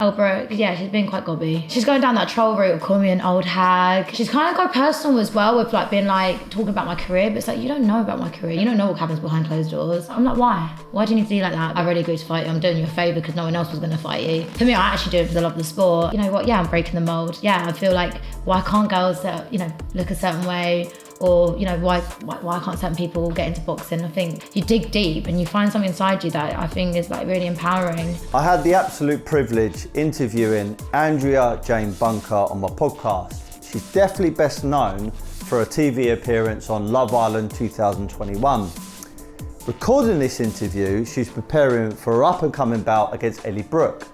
Elle Brooke, yeah, she's been quite gobby. She's going down that troll route of calling me an old hag. She's kind of got personal as well with like being like talking about my career, but it's like, you don't know about my career. You don't know what happens behind closed doors. I'm like, why? Why do you need to be like that? I really agreed to fight you. I'm doing you a favour because no one else was going to fight you. For me, I actually do it because I love the sport. You know what? Yeah, I'm breaking the mould. Yeah, I feel like, why can't girls that, you know, look a certain way? Or, you know, why can't certain people get into boxing? I think you dig deep and you find something inside you that I think is like really empowering. I had the absolute privilege interviewing Andrea Jane Bunker on my podcast. She's definitely best known for a TV appearance on Love Island 2021. Recording this interview, she's preparing for her up and coming bout against Elle Brooke.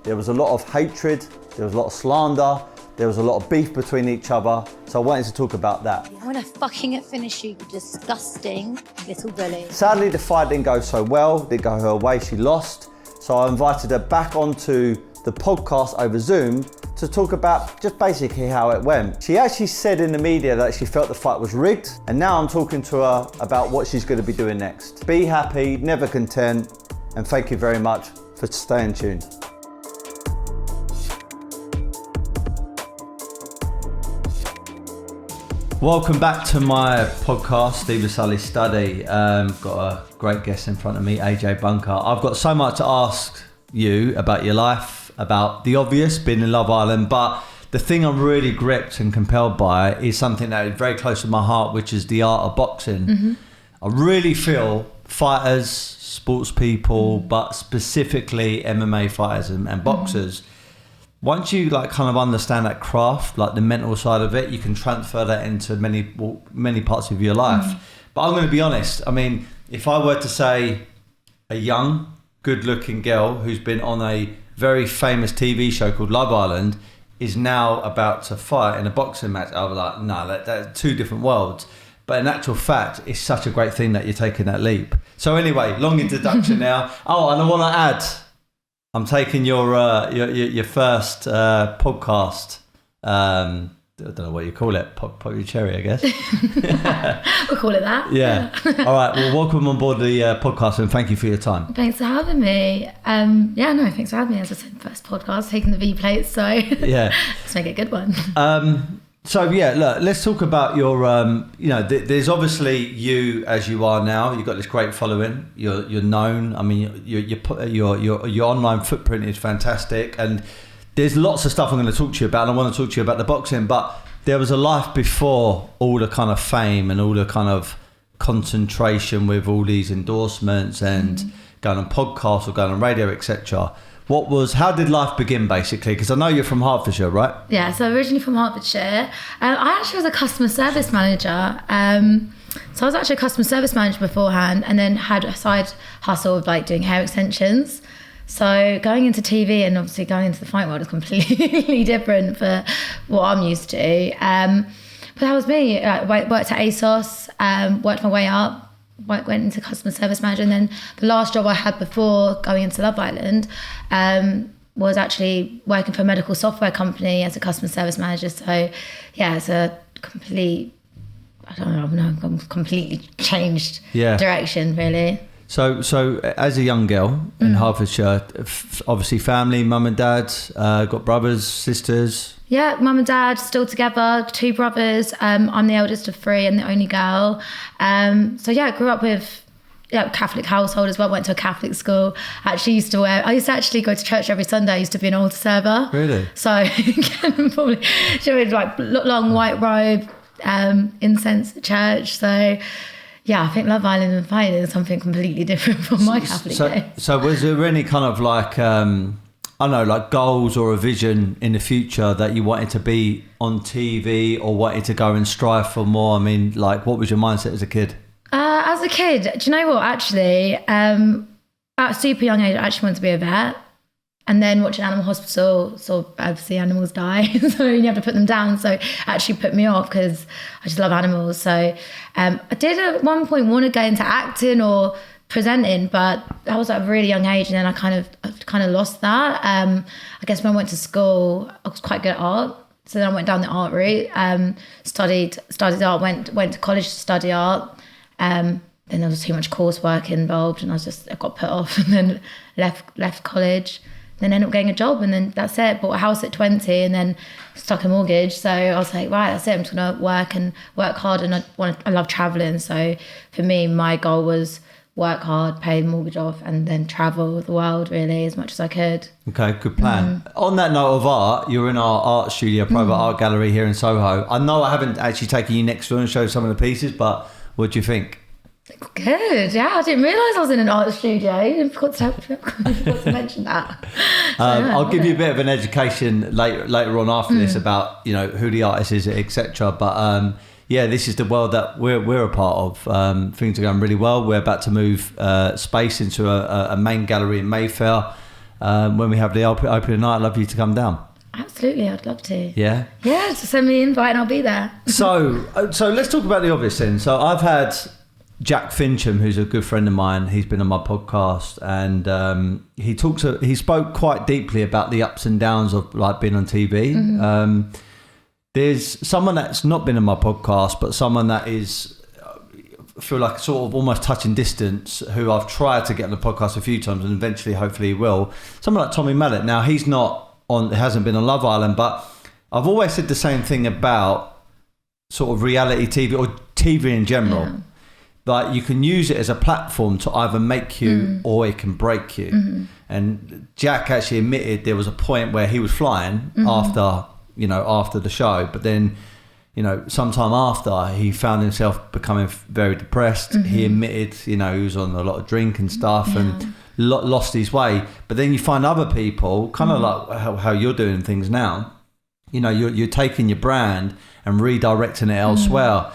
There was a lot of hatred, there was a lot of slander, there was a lot of beef between each other, so I wanted to talk about that. I want to fucking finish you, you disgusting little bully. Sadly, the fight didn't go so well, didn't go her way, she lost. So I invited her back onto the podcast over Zoom to talk about just basically how it went. She actually said in the media that she felt the fight was rigged, and now I'm talking to her about what she's going to be doing next. Be happy, never content, and thank you very much for staying tuned. Welcome back to my podcast, Steve Sulley Study. Got a great guest in front of me, AJ Bunker. I've got so much to ask you about your life, about the obvious, being in Love Island, but the thing I'm really gripped and compelled by is something that is very close to my heart, which is the art of boxing. Mm-hmm. I really feel fighters, sports people, but specifically MMA fighters and boxers, once you like kind of understand that craft, like the mental side of it, you can transfer that into many parts of your life. But I'm going to be honest. I mean, if I were to say a young, good-looking girl who's been on a very famous TV show called Love Island is now about to fight in a boxing match, I'll be like, no, that's two different worlds. But in actual fact, it's such a great thing that you're taking that leap. So anyway, long introduction now. Oh, and I want to add, I'm taking your first podcast. I don't know what you call it. Pop your cherry, I guess. We'll call it that. Yeah. All right. Well, welcome on board the podcast, and thank you for your time. Thanks for having me. Thanks for having me. As I said, first podcast, taking the V plate, so yeah, let's make it a good one. So yeah, look, let's talk about your, there's obviously you as you are now. You've got this great following. You're known. I mean, your online footprint is fantastic, and there's lots of stuff I'm going to talk to you about. And I want to talk to you about the boxing, but there was a life before all the kind of fame and all the kind of concentration with all these endorsements and going on podcasts or going on radio, etc. How did life begin, basically? Because I know you're from Hertfordshire, right? Yeah, so originally from Hertfordshire. I actually was a customer service manager. So I was actually a customer service manager beforehand, and then had a side hustle of like doing hair extensions. So going into TV and obviously going into the fight world is completely different for what I'm used to. But that was me. I worked at ASOS, worked my way up. Went into customer service manager, and then the last job I had before going into Love Island was actually working for a medical software company as a customer service manager. So yeah, it's a completely changed direction, really. So as a young girl in Hertfordshire, obviously family, mum and dad, got brothers, sisters. Yeah, mum and dad still together, 2 brothers. I'm the eldest of 3 and the only girl. So yeah, I grew up with Catholic household as well. Went to a Catholic school. I used to actually go to church every Sunday. I used to be an altar server. Really? So again, probably showing like long white robe, incense at church. So yeah, I think Love Island and fighting is something completely different from my Catholic days. So was there any kind of like like goals or a vision in the future that you wanted to be on TV or wanted to go and strive for more? I mean, like, what was your mindset as a kid? As a kid, do you know what, actually, at a super young age, I actually wanted to be a vet. And then watching Animal Hospital, saw obviously animals die, so you have to put them down. So it actually put me off because I just love animals. So I did at one point want to go into acting or presenting, but I was at a really young age, and then I kind of lost that. I guess when I went to school, I was quite good at art, so then I went down the art route. Studied art, went to college to study art. Then there was too much coursework involved, and I got put off, and then left college. then ended up getting a job, and then that's it. Bought a house at 20 and then stuck a mortgage. So I was like, right, that's it. I'm just gonna work hard, and I love traveling. So for me, my goal was work hard, pay the mortgage off, and then travel the world really as much as I could. Okay, good plan. On that note of art, you're in our art studio, private art gallery here in Soho. I know I haven't actually taken you next door and showed some of the pieces, but what do you think? Good, yeah. I didn't realise I was in an art studio. I forgot to mention that. I'll give you a bit of an education later on after this about, you know, who the artist is, etc. But yeah, this is the world that we're a part of. Things are going really well. We're about to move space into a main gallery in Mayfair. When we have the opening night, I'd love you to come down. Absolutely, I'd love to. Yeah? Yeah, just send me an invite and I'll be there. So let's talk about the obvious then. So I've had Jack Fincham, who's a good friend of mine. He's been on my podcast, and he spoke quite deeply about the ups and downs of like being on TV. There's someone that's not been on my podcast, but someone that is, I feel like sort of almost touching distance, who I've tried to get on the podcast a few times, and eventually hopefully he will. Someone like Tommy Mallet. Now he's not on, hasn't been on Love Island, but I've always said the same thing about sort of reality TV or TV in general. Yeah. Like you can use it as a platform to either make you or it can break you. And Jack actually admitted there was a point where he was flying after the show, but then, you know, sometime after he found himself becoming very depressed. He admitted, you know, he was on a lot of drink and stuff and lost his way. But then you find other people, kind of like how you're doing things now, you know, you're taking your brand and redirecting it elsewhere.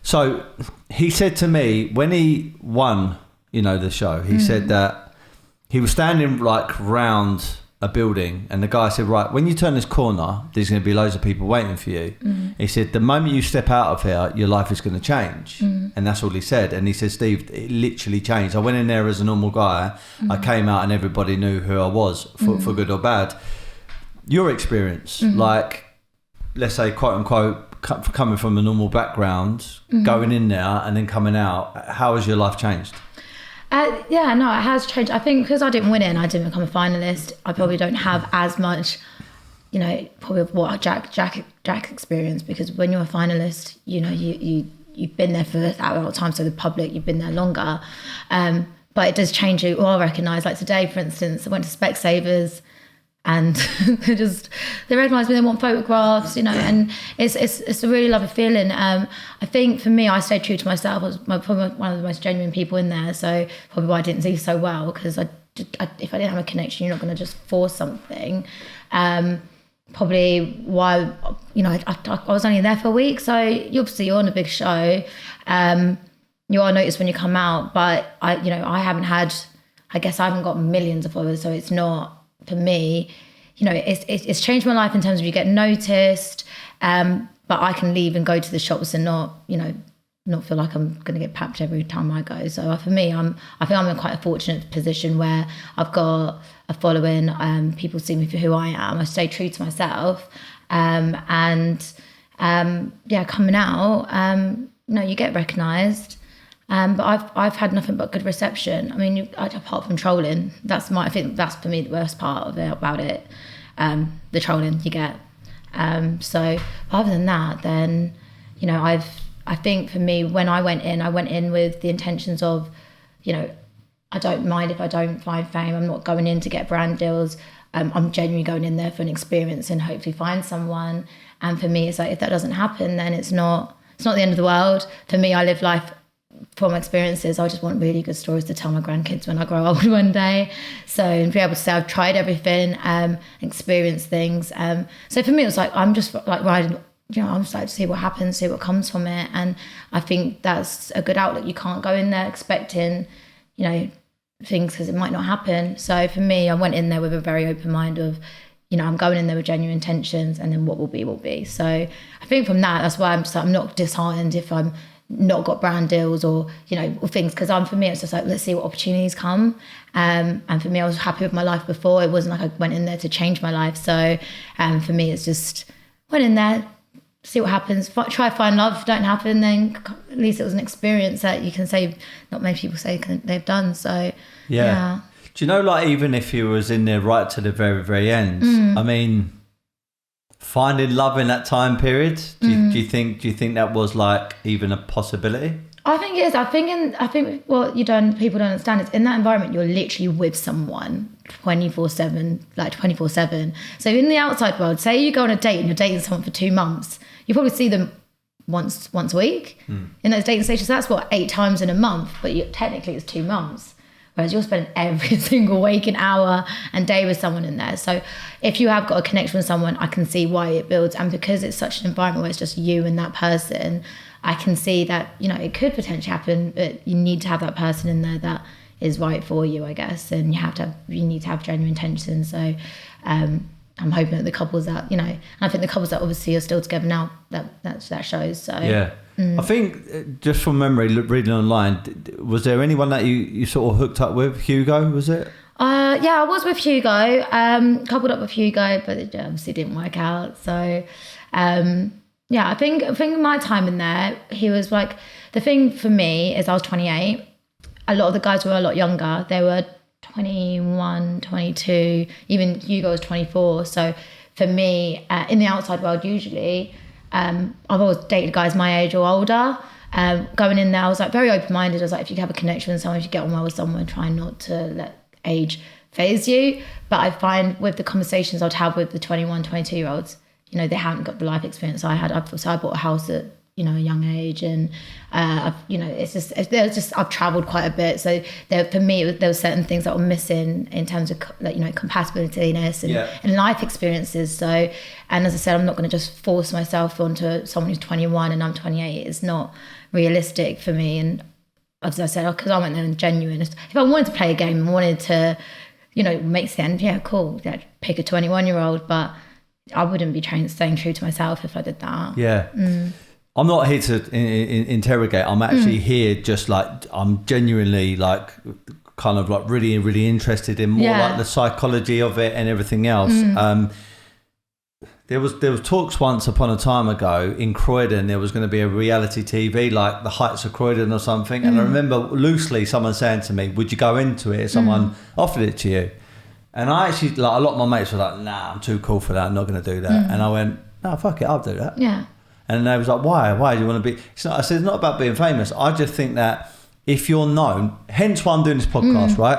So he said to me when he won, you know, the show, he said that he was standing like round a building, and the guy said, right, when you turn this corner, there's going to be loads of people waiting for you. He said, the moment you step out of here, your life is going to change. And that's all he said. And he said, Steve, it literally changed. I went in there as a normal guy. I came out and everybody knew who I was, for good or bad. Your experience, like, let's say, quote unquote, coming from a normal background, going in there and then coming out, how has your life changed? Yeah, no, it has changed. I think because I didn't win it and I didn't become a finalist, I probably don't have as much, you know, probably what Jack experienced, because when you're a finalist, you know, you've been there for that amount of time, so the public, you've been there longer. But it does change you. Or I recognise, like today, for instance, I went to Specsavers, and they recognise me, they want photographs, you know, and it's a really lovely feeling. I think for me, I stayed true to myself. I was probably one of the most genuine people in there, so probably why I didn't see so well, because if I didn't have a connection, you're not going to just force something. Probably why, you know, I was only there for a week, so you're on a big show. You are noticed when you come out, but I haven't got millions of followers, so it's not, for me, you know, it's changed my life in terms of you get noticed, but I can leave and go to the shops and not feel like I'm going to get papped every time I go. So for me, I think I'm in quite a fortunate position where I've got a following, people see me for who I am. I stay true to myself, coming out, you know, you get recognised. But I've had nothing but good reception. I mean, apart from trolling, I think that's for me the worst part of it, about it. The trolling you get. So other than that, then, you know, I think for me, when I went in with the intentions of, you know, I don't mind if I don't find fame. I'm not going in to get brand deals. I'm genuinely going in there for an experience and hopefully find someone. And for me, it's like, if that doesn't happen, then it's not the end of the world. For me, I live life from experiences. I just want really good stories to tell my grandkids when I grow old one day. So, and be able to say I've tried everything, experienced things. So for me, it was like, I'm just like riding, you know, I'm just like to see what happens, see what comes from it. And I think that's a good outlook. You can't go in there expecting, you know, things, because it might not happen. So for me, I went in there with a very open mind of, you know, I'm going in there with genuine intentions, and then what will be, will be. So I think from that, that's why I'm not disheartened if I'm not got brand deals or, you know, or things, because for me, it's just like, let's see what opportunities come. And for me, I was happy with my life before. It wasn't like I went in there to change my life. So for me, it's just went in there, see what happens, try to find love. If it don't happen, then at least it was an experience that you can say not many people say they've done. So yeah. Do you know, like, even if you was in there right to the very, very end, I mean, finding love in that time period, do you think that was like even a possibility? I think it is. I think what people don't understand is in that environment you're literally with someone 24/7, like 24/7. So in the outside world, say you go on a date and you're dating someone for 2 months, you probably see them once a week in those dating stages. That's what 8 times in a month, but technically it's 2 months. Whereas you're spending every single waking hour and day with someone in there. So if you have got a connection with someone, I can see why it builds. And because it's such an environment where it's just you and that person, I can see that, it could potentially happen, but you need to have that person in there that is right for you, I guess. And you need to have genuine intention. So I'm hoping that the couples that, and I think the couples that obviously are still together now, that shows. So yeah. I think, just from memory, reading online, was there anyone that you sort of hooked up with? Hugo, was it? Yeah, I was with Hugo, coupled up with Hugo, but it obviously didn't work out. So, yeah, I think my time in there, he was like, the thing for me is I was 28. A lot of the guys were a lot younger. They were 21, 22, even Hugo was 24. So for me, in the outside world, usually, I've always dated guys my age or older. Going in there, I was like very open-minded. I was like, if you have a connection with someone, if you get on well with someone, try not to let age phase you. But I find with the conversations I'd have with the 21, 22-year-olds, they haven't got the life experience I had. So I bought a house at a young age, and I've travelled quite a bit. So for me, there were certain things that were missing in terms of compatibility-ness and life experiences. So, and as I said, I'm not going to just force myself onto someone who's 21 and I'm 28. It's not realistic for me. And as I said, because I went there and genuine. If I wanted to play a game and wanted to, make sense, yeah, cool, pick a 21-year-old, but I wouldn't be staying true to myself if I did that. Yeah. I'm not here to interrogate. I'm actually here just like, I'm genuinely like kind of like really, really interested in more like the psychology of it and everything else. There was talks once upon a time ago in Croydon, there was going to be a reality TV like The Heights of Croydon or something. And I remember loosely someone saying to me, would you go into it if someone offered it to you? And I actually, like, a lot of my mates were like, nah, I'm too cool for that. I'm not going to do that. And I went, no, fuck it, I'll do that. Yeah. And they was like, why? Why do you want to be? I said, it's not about being famous. I just think that if you're known, hence why I'm doing this podcast, right?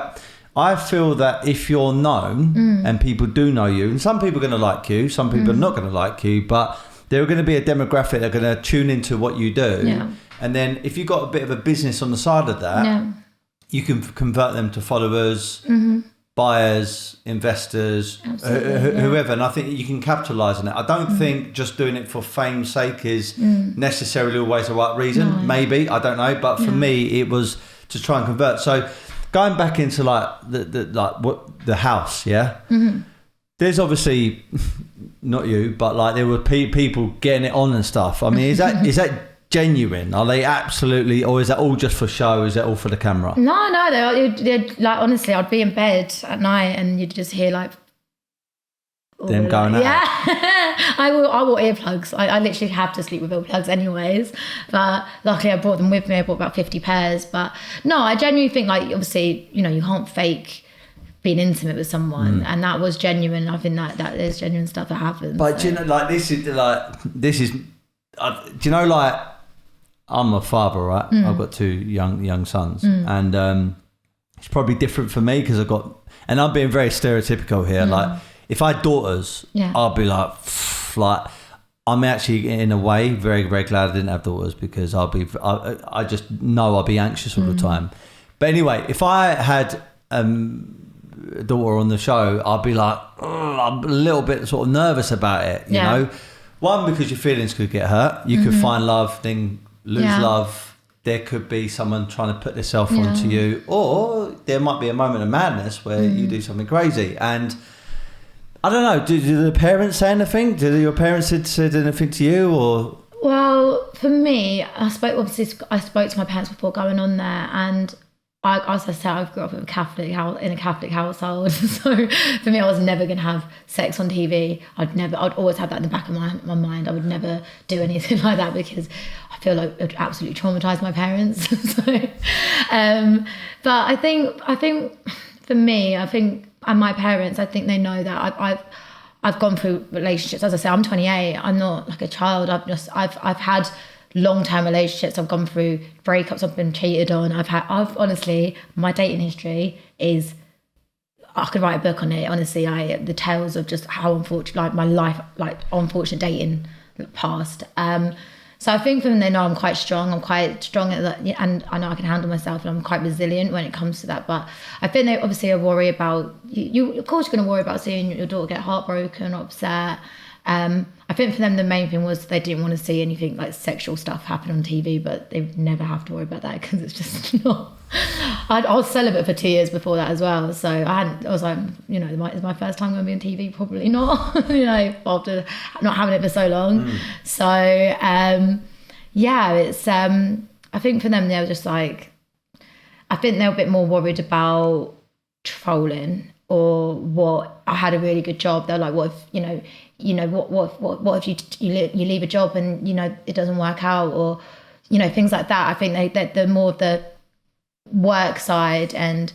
I feel that if you're known and people do know you, and some people are going to like you, some people are not going to like you, but there are going to be a demographic that are going to tune into what you do. Yeah. And then if you've got a bit of a business on the side of that, you can convert them to followers, buyers, investors, whoever. And I think you can capitalise on it. I don't think just doing it for fame's sake is necessarily always the right reason. No. Maybe, I don't know. But for me, it was to try and convert. So going back into like the house, there's obviously not you, but like there were people getting it on and stuff. I mean, is that genuine? Are they absolutely, or is that all just for show? Is that all for the camera? No, they'd like, honestly, I'd be in bed at night and you'd just hear like them going out. Yeah. I wore earplugs. I literally have to sleep with earplugs anyways, but luckily I brought them with me. I bought about 50 pairs. But no, I genuinely think, like, obviously, you can't fake being intimate with someone, and that was genuine. I think that there's genuine stuff that happens. But do you know, like, this is do you know, like, I'm a father, right? I've got 2 young sons, and it's probably different for me because and I'm being very stereotypical here. Like, if I had daughters, I'd be like, I'm actually in a way very, very glad I didn't have daughters, because I just know I'll be anxious all the time. But anyway, if I had a daughter on the show, I'd be like, I'm a little bit sort of nervous about it, you know? One, because your feelings could get hurt. You could find love, then lose love. There could be someone trying to put themselves onto you, or there might be a moment of madness where you do something crazy. And I don't know, did the parents say anything? Did your parents said anything to you, or? Well, for me, I spoke to my parents before going on there, and as I said, I grew up in a Catholic household. So for me, I was never going to have sex on TV. I'd always have that in the back of my mind. I would never do anything like that, because I feel like it would absolutely traumatise my parents. So, but I think for me, I think, and my parents, I think they know that I've gone through relationships. As I say, I'm 28. I'm not like a child. I've had long-term relationships. I've gone through breakups. I've been cheated on. I've honestly, my dating history is, I could write a book on it. Honestly, the tales of just how unfortunate, like my life, like unfortunate dating past. So I think from they know I'm quite strong. I'm quite strong at that, and I know I can handle myself, and I'm quite resilient when it comes to that. But I think they obviously are worried about you. Of course, you're going to worry about seeing your daughter get heartbroken or upset. I think for them the main thing was they didn't want to see anything like sexual stuff happen on TV, but they never have to worry about that because it's just not. I was celibate for 2 years before that as well, so I was like, you know, is my first time going to be on TV? Probably not. You know, after not having it for so long. So yeah, it's I think for them they were just like, I think they're a bit more worried about trolling or what. I had a really good job. They're like, what if what if you leave a job and you know it doesn't work out, or you know, things like that. I think they're more of the work side and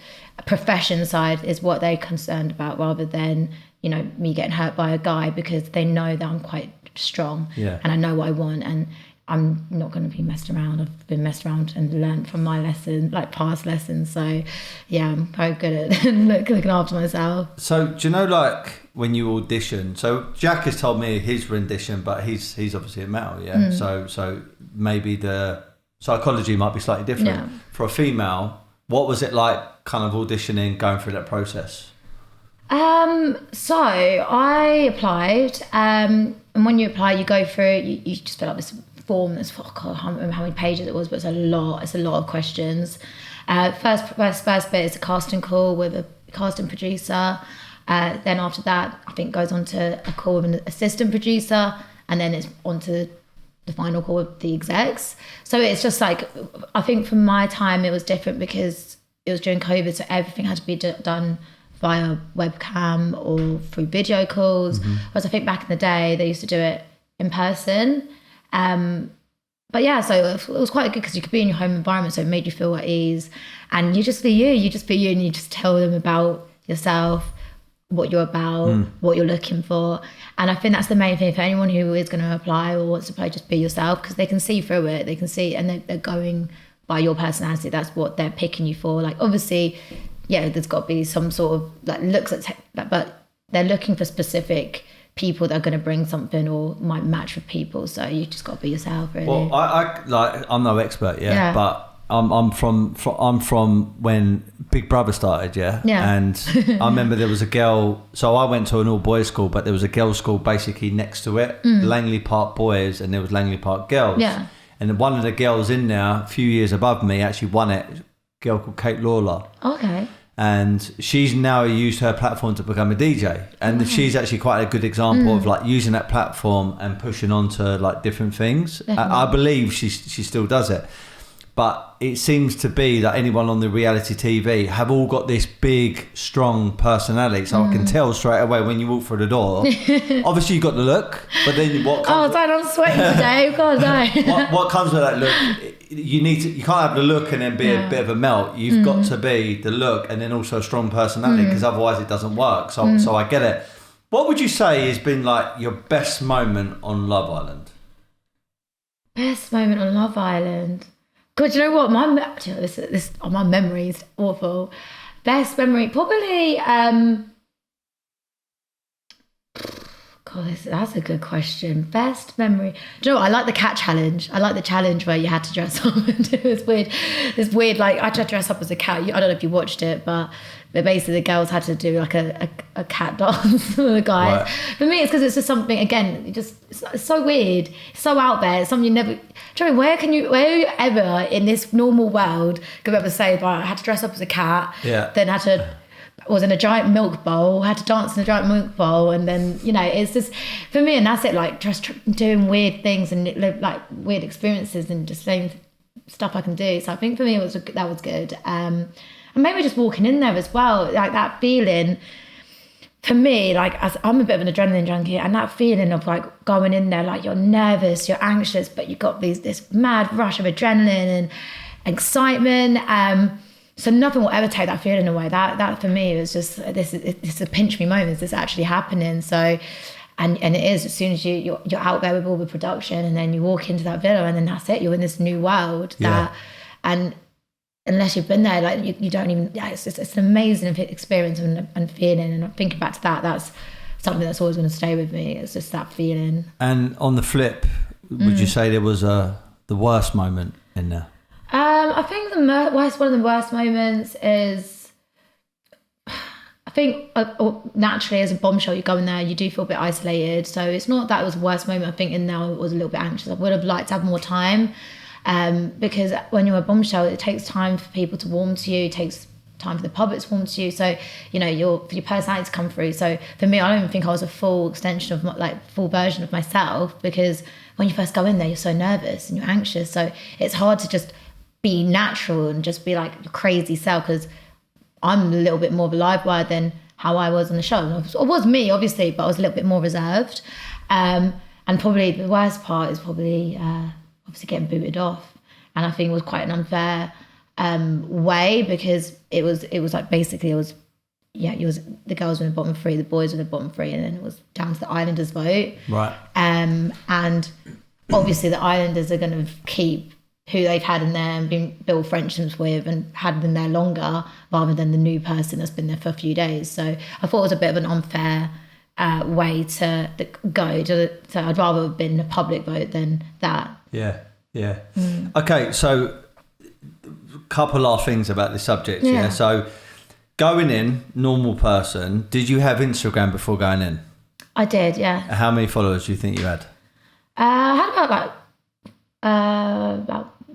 profession side is what they're concerned about, rather than, you know, me getting hurt by a guy, because they know that I'm quite strong and I know what I want, and I'm not going to be messed around. I've been messed around and learned from my lessons, like past lessons. So yeah, I'm very good at looking after myself. So do you know, like when you audition, so Jack has told me his rendition, but he's obviously a male, so maybe the psychology might be slightly different. For a female, what was it like kind of auditioning, going through that process? So I applied, and when you apply, you go through, you just fill out this form that's, I can't remember how many pages it was, but it's a lot of questions. First bit is a casting call with a casting producer. Then after that, I think goes on to a call with an assistant producer, and then it's on to the final call with the execs. So it's just like, I think from my time it was different because it was during COVID, so everything had to be done via webcam or through video calls. Whereas I think back in the day they used to do it in person. But yeah, so it was quite good because you could be in your home environment, so it made you feel at ease, and you just be you, and you just tell them about yourself, what you're about, what you're looking for. And I think that's the main thing for anyone who is going to apply or wants to apply, just be yourself, because they can see through it, they can see, and they're going by your personality. That's what they're picking you for. Like obviously, yeah, there's got to be some sort of like looks at but they're looking for specific people that are going to bring something or might match with people, so you just got to be yourself, really. Well, I'm no expert, but I'm from when Big Brother started, and I remember there was a girl, so I went to an all boys school, but there was a girls' school basically next to it, Langley Park boys, and there was Langley Park girls, and one of the girls in there a few years above me actually won it, a girl called Kate Lawler. Okay. And she's now used her platform to become a DJ, and she's actually quite a good example of like using that platform and pushing on to like different things. I believe she still does it, but it seems to be that anyone on the reality TV have all got this big strong personality, so I can tell straight away when you walk through the door. Obviously you got the look, but then what comes Dad, I'm sweating today. God, no. what comes with that look, you can't have the look and then be a bit of a melt. You've got to be the look and then also a strong personality, because otherwise it doesn't work. So I get it. What would you say has been like your best moment on Love Island? Best moment on Love Island? God, you know what? My memory is awful. Best memory, probably. God, that's a good question. Best memory. Do you know what? I like the cat challenge. I like the challenge where you had to dress up and do this weird. Like I had to dress up as a cat. I don't know if you watched it, but basically the girls had to do like a cat dance with the guys. Right. For me, it's because it's just something. Again, it's so weird. It's so out there. It's something you never. Do you know, where are you ever in this normal world could ever say, "But I had to dress up as a cat." Yeah. Then was in a giant milk bowl, had to dance in a giant milk bowl, and then, you know, it's just, for me, and that's it, like, just doing weird things and live, like, weird experiences and just saying stuff I can do. So I think for me, that was good. And maybe just walking in there as well, like, that feeling, for me, like, as I'm a bit of an adrenaline junkie, and that feeling of, like, going in there, like, you're nervous, you're anxious, but you've got this mad rush of adrenaline and excitement, So nothing will ever take that feeling away. That for me was just it's a pinch me moment. This actually happening. So, and it is, as soon as you're out there with all the production, and then you walk into that villa, and then that's it. You're in this new world. And unless you've been there, like you don't even. Yeah, it's an amazing experience and feeling. And thinking back to that, that's something that's always going to stay with me. It's just that feeling. And on the flip, would you say there was the worst moment in there? I think one of the worst moments is, I think naturally as a bombshell, you go in there, you do feel a bit isolated. So it's not that it was the worst moment. I think in there I was a little bit anxious. I would have liked to have more time, because when you're a bombshell, it takes time for people to warm to you. It takes time for the public to warm to you. So, for your personality to come through. So for me, I don't even think I was a full extension of full version of myself, because when you first go in there, you're so nervous and you're anxious. So it's hard to just be natural and just be like your crazy self, because I'm a little bit more of a live wire than how I was on the show. It was me, obviously, but I was a little bit more reserved. And probably the worst part is probably obviously getting booted off. And I think it was quite an unfair way, because it was like basically it was the girls were in the bottom three, the boys were in the bottom three, and then it was down to the Islanders vote. Right. And obviously the Islanders are going to keep who they've had in there and built friendships with and had them there longer, rather than the new person that's been there for a few days. So I thought it was a bit of an unfair way to go. So I'd rather have been a public vote than that. Yeah. Okay, so a couple last things about this subject. Yeah. So going in, normal person, did you have Instagram before going in? I did, yeah. How many followers do you think you had? I had about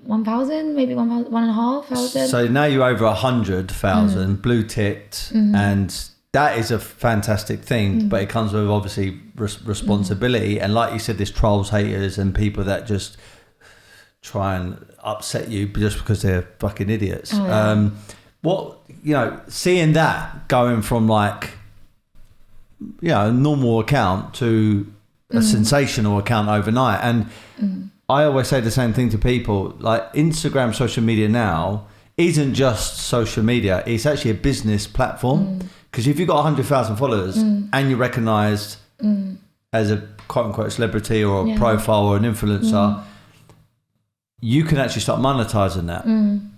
1,000, maybe 1,500. So now you're over 100,000, blue ticked, and that is a fantastic thing. But it comes with obviously responsibility, and like you said, there's trolls, haters, and people that just try and upset you just because they're fucking idiots. Oh, yeah. Seeing that going from like, a normal account to a sensational account overnight, and I always say the same thing to people, like Instagram, social media now isn't just social media, it's actually a business platform, because if you've got 100,000 followers and you're recognised as a quote unquote celebrity or a profile or an influencer, you can actually start monetizing that. And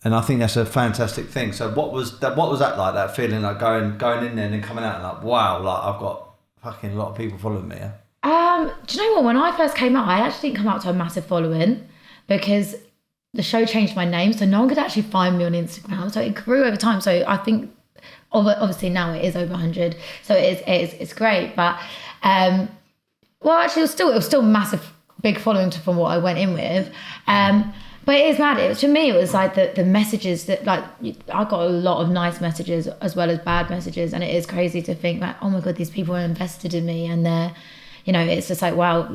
I think that's a fantastic thing. So what was that like, that feeling like going in there and then coming out and like, wow, like I've got fucking a lot of people following me? Do you know what? When I first came out, I actually didn't come out to a massive following, because the show changed my name, so no one could actually find me on Instagram. So it grew over time. So I think obviously now it is over 100. So it's great. But actually it was still massive, big following from what I went in with. But it is mad. To me, it was like the messages that, like, I got a lot of nice messages as well as bad messages, and it is crazy to think that, oh my God, these people are invested in me, and they're, it's just like, wow,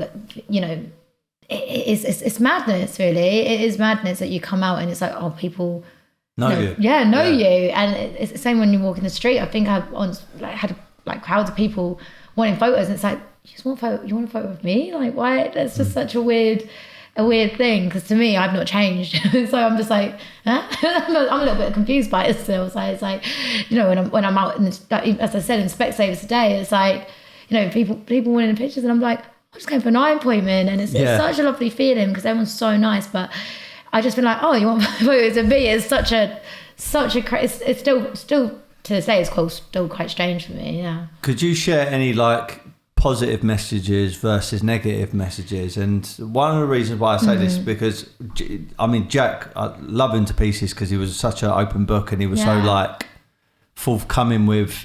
it's madness, really. It is madness that you come out and it's like, oh, people know you. Yeah, know you. And it's the same when you walk in the street. I think I've had crowds of people wanting photos, and it's like, you want a photo of me? Like, why? That's just such a weird thing, because to me, I've not changed. So I'm just like, huh? I'm a little bit confused by it still. So it's like, when I'm out, as I said, in Specsavers today, it's like, people winning pictures, and I'm like, I'm just going for an eye appointment, and it's such a lovely feeling, because everyone's so nice. But I just been like, oh, you want photos of me? It's such a it's still to this day, it's still quite strange for me. Yeah. Could you share any like positive messages versus negative messages? And one of the reasons why I say this, because Jack, I love him to pieces, because he was such an open book, and he was so like forthcoming with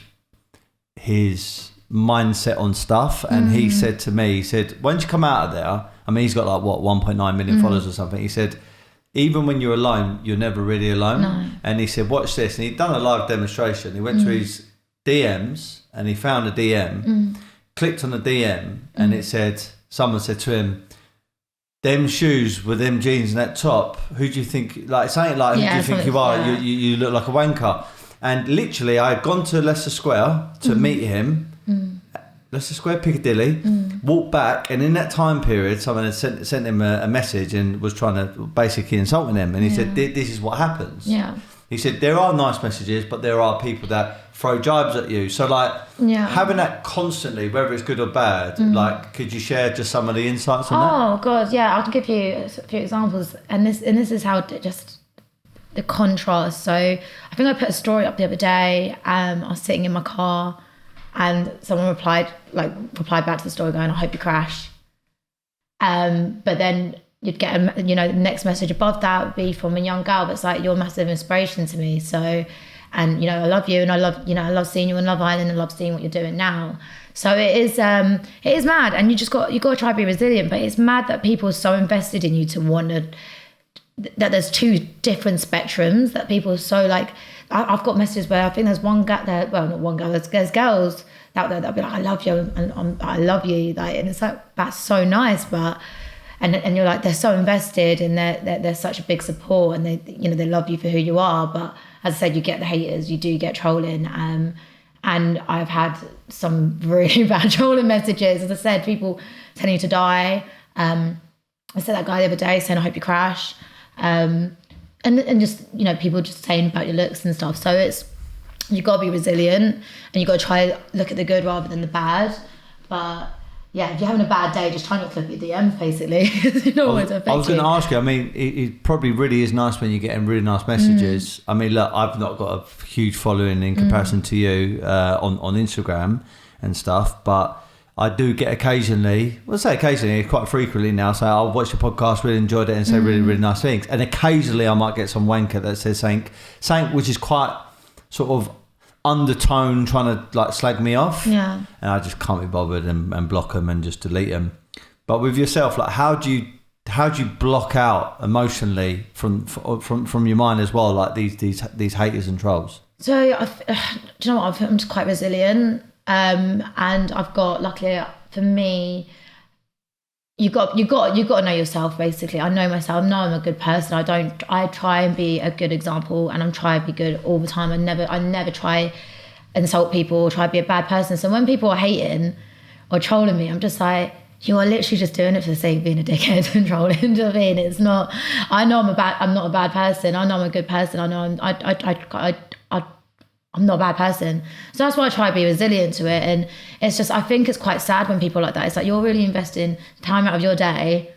his mindset on stuff. And he said to me, once you come out of there, he's got like 1.9 million followers or something. He said, even when you're alone, you're never really alone. No. And he said, watch this. And he'd done a live demonstration. He went to his DMs and he found a DM, clicked on the DM, and it said, someone said to him, them shoes with them jeans and that top, who do you think, like saying like, who do you think you are? Yeah. You look like a wanker. And literally I had gone to Leicester Square to meet him, Leicester Square, Piccadilly, walked back, and in that time period, someone had sent him a message and was trying to basically insulting him. And he said, this is what happens. Yeah. He said there are nice messages, but there are people that throw jibes at you. So like having that constantly, whether it's good or bad, like could you share just some of the insights on that? Oh God, yeah, I can give you a few examples, and this is how just the contrast. So I think I put a story up the other day. I was sitting in my car, and someone replied back to the story going, "I hope you crash." But then you'd get the next message above that would be from a young girl that's like, "You're a massive inspiration to me." So, and I love you, and I love seeing you on Love Island, and I love seeing what you're doing now. So it is mad, and you got to try to be resilient. But it's mad that people are so invested in you to want to. That there's two different spectrums that people are so like. I've got messages where I think there's one guy there. Well, not one girl. There's girls out there that'll be like, "I love you," and I love you, like, and it's like that's so nice, but. And you're like, they're so invested and they're such a big support, and they love you for who you are. But as I said, you get the haters, you do get trolling. And I've had some really bad trolling messages. As I said, people telling you to die. I said that guy the other day saying, "I hope you crash." And just, people just saying about your looks and stuff. So you've got to be resilient, and you've got to try to look at the good rather than the bad. But yeah, if you're having a bad day, just try not to look at your DMs, basically. I was going to ask you, I mean, it probably really is nice when you're getting really nice messages. I mean, look, I've not got a huge following in comparison to you on Instagram and stuff, but I do get occasionally, quite frequently now, say, "I'll watch your podcast, really enjoyed it," and say really, really nice things. And occasionally I might get some wanker that says something which is quite sort of undertone trying to like slag me off, and I just can't be bothered and block them and just delete them. But with yourself, like how do you block out emotionally from your mind as well, like these haters and trolls? So do you know what, I'm just quite resilient, and I've got, luckily for me, you got to know yourself, basically. I know myself. I know I'm a good person. I try and be a good example, and I'm trying to be good all the time. I never try insult people or try to be a bad person. So when people are hating or trolling me, I'm just like, you are literally just doing it for the sake of being a dickhead and trolling. Do you know what I mean? It's not. I know I'm not a bad person. I know I'm a good person. I know I'm not a bad person. So that's why I try to be resilient to it. And it's just, I think it's quite sad when people are like that. It's like, you're really investing time out of your day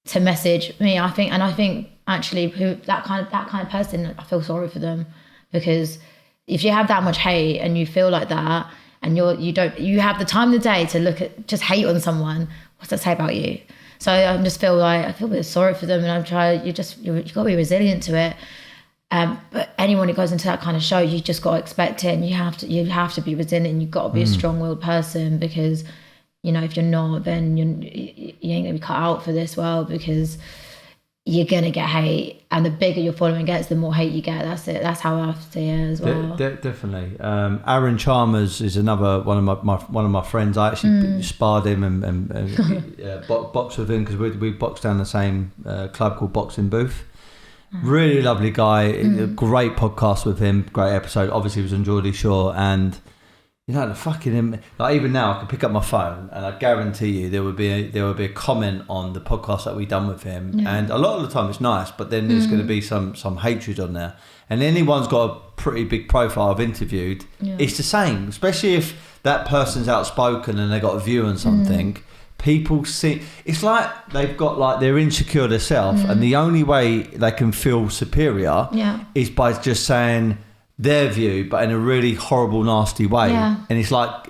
to message me. I think actually that kind of person, I feel sorry for them, because if you have that much hate and you feel like that, and you have the time of the day to look at, just hate on someone, what's that say about you? So I just feel a bit sorry for them, and I'm trying, you've got to be resilient to it. But anyone who goes into that kind of show, you just got to expect it, and you have to be resilient, and you've got to be a strong-willed person, because if you're not, then you ain't gonna be cut out for this world, because you're gonna get hate, and the bigger your following gets, the more hate you get. That's it. That's how I see it as well. Definitely. Aaron Chalmers is another one of my friends. I actually sparred him and boxed with him, because we boxed down the same club called Boxing Booth. Really lovely guy. A great podcast with him. Great episode. Obviously, it was on Geordie Shore, and the fucking him. Like, even now, I could pick up my phone, and I guarantee you there would be a comment on the podcast that we done with him. And a lot of the time it's nice, but then there's going to be some hatred on there. And anyone's got a pretty big profile I've interviewed, it's the same. Especially if that person's outspoken and they got a view on something. People see, it's like they've got, like, they're insecure themselves, and the only way they can feel superior is by just saying their view, but in a really horrible, nasty way. And it's like,